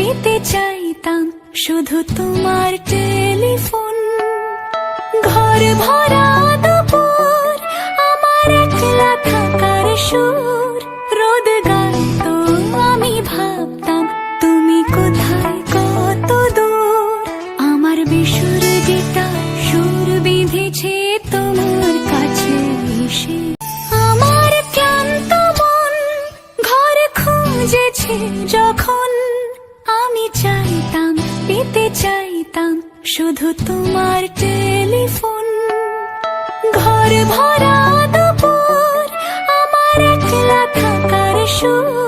পেতে চাইতাম শুধু তোমার টেলিফোন। ঘর ভরা দুপুর, আমার একলা থাকার সুর, রোদ গাইতো আমি ভাবতাম তুমি কোথায় কত দূর। আমার বেসুর গিটার সুর বিঁধেছে তোমার কাছে এসে। আমার ক্লান্ত মন ঘর খুঁজেছে যখন, আমি চাইতাম পেতে চাইতাম শুধু তোমার টেলিফোন। ঘর ভরা দুপুর, আমার একলা থাকার সুর,